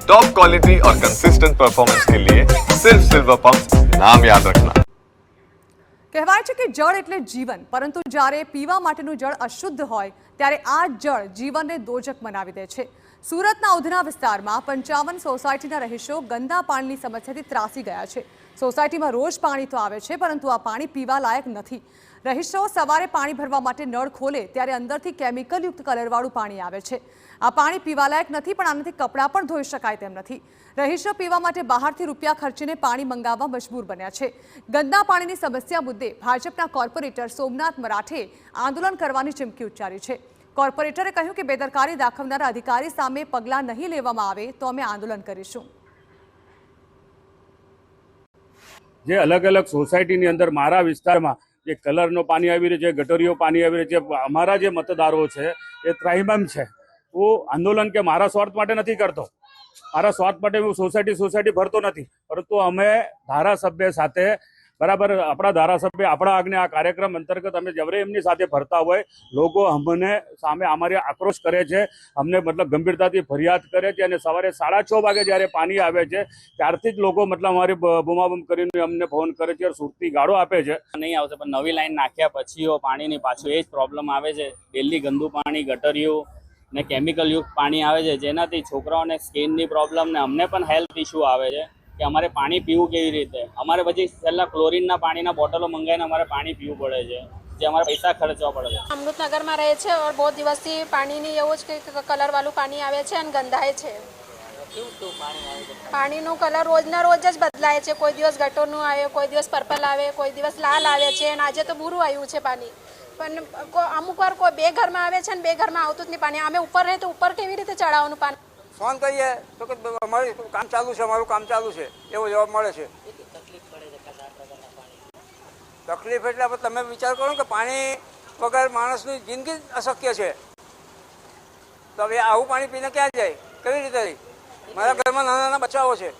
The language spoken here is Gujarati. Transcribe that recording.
टॉप क्वालिटी और कंसिस्टेंट परफॉर्मेंस के लिए सिर्फ सिल्वर पंप नाम याद रखना। કહેવાય છે કે જળ એટલે જીવન, પરંતુ જ્યારે પીવા માટેનું જળ અશુદ્ધ હોય ત્યારે આ જળ જીવનને દોજક બનાવી દે છે। સુરતના ઉધના વિસ્તારમાં 55 સોસાયટીના રહીશો ગંદા પાણીની સમસ્યાથી ત્રાસી ગયા છે। સોસાયટીમાં રોજ પાણી તો આવે છે, પરંતુ આ પાણી પીવા લાયક નથી। રહીશો સવારે પાણી ભરવા માટે નળ ખોલે ત્યારે અંદરથી કેમિકલયુક્ત કલરવાળું પાણી આવે છે। આ પાણી પીવા લાયક નથી, પણ આનાથી કપડાં પણ ધોઈ શકાય તેમ નથી। રહીશો પીવા માટે બહારથી રૂપિયા ખર્ચીને પાણી મંગાવવા મજબૂર બન્યા છે। ગંદા પાણીની સમસ્યા મુદ્દે ભાજપના કોર્પોરેટર સોમનાથ મરાઠે આંદોલન કરવાની ચીમકી ઉચ્ચારી છે। કોર્પોરેટરે કહ્યું કે બેદરકારી દાખવનારા અધિકારી સામે પગલાં નહીં લેવામાં આવે તો અમે આંદોલન કરીશું। જે અલગ અલગ સોસાયટીની અંદર મારા વિસ્તારમાં જે કલરનો પાણી આવી રહ્યું છે, ગટરીઓ પાણી આવી રહ્યું છે, અમારા જે મતદારો છે એ ત્રાહિમામ છે। હું આંદોલન કે મારા સ્વાર્થ માટે નથી કરતો, મારા સ્વાર્થ માટે હું સોસાયટી ભરતો નથી, પરંતુ અમે ધારાસભ્ય સાથે બરાબર આપણા ધારાસભ્ય આપણા આજ્ઞા આ કાર્યક્રમ અંતર્ગત અમે જ્યારે એમની સાથે ભરતા હોય લોકો અમને સામે અમારી આક્રોશ કરે છે, અમને મતલબ ગંભીરતાથી ફરિયાદ કરે છે અને સવારે 6:30 વાગે જ્યારે પાણી આવે છે ત્યારથી જ લોકો મતલબ અમારી બૂમાબૂમ કરીને અમને ફોન કરે છે, સુરતી ગાળો આપે છે। નહીં આવશે, પણ નવી લાઈન નાખ્યા પછી પાણીની પાછું એ જ પ્રોબ્લેમ આવે છે। ડેલી ગંદુ પાણી, ગટરિયું ને કેમિકલયુક્ત પાણી આવે છે, જેનાથી છોકરાઓને સ્કિનની પ્રોબ્લેમ ને અમને પણ હેલ્થ ઇસ્યુ આવે છે કે અમારે પાણી પીવું કેવી રીતે। અમારે પછી છેલ્લા ક્લોરીનના પાણીના બોટલો મંગાવીને અમારે પાણી પીવું પડે છે, જે અમારે પૈસા ખર્ચવા પડે છે। અમૃતનગરમાં રહે છે और बहुत દિવસથી પાણીની એવું જ કે કલરવાળું પાણી આવે છે અને ગંધાય છે। પાણીનો કલર રોજના રોજ જ બદલાય છે। કોઈ દિવસ ગટરનું આવે, કોઈ દિવસ પર્પલ આવે, કોઈ દિવસ લાલ આવે છે અને આજે તો ભૂરું આવ્યું છે પાણી। પણ અમુક વાર કોઈ બે ઘરમાં આવે છે ને બે ઘરમાં આવતું જ નહીં પાણી। અમે ઉપર રહે તો ઉપર કેવી રીતે ચડાવવાનું પાણી? ફોન કરીએ તો કે અમારું કામ ચાલુ છે, અમારું કામ ચાલુ છે એવો જવાબ મળે છે। તકલીફ એટલે તમે વિચાર કરો કે પાણી વગર માણસની જિંદગી અશક્ય છે, તો હવે આવું પાણી પીને ક્યાં જાય, કેવી રીતે રહી? મારા ઘરમાં નાના નાના બચ્ચાઓ છે,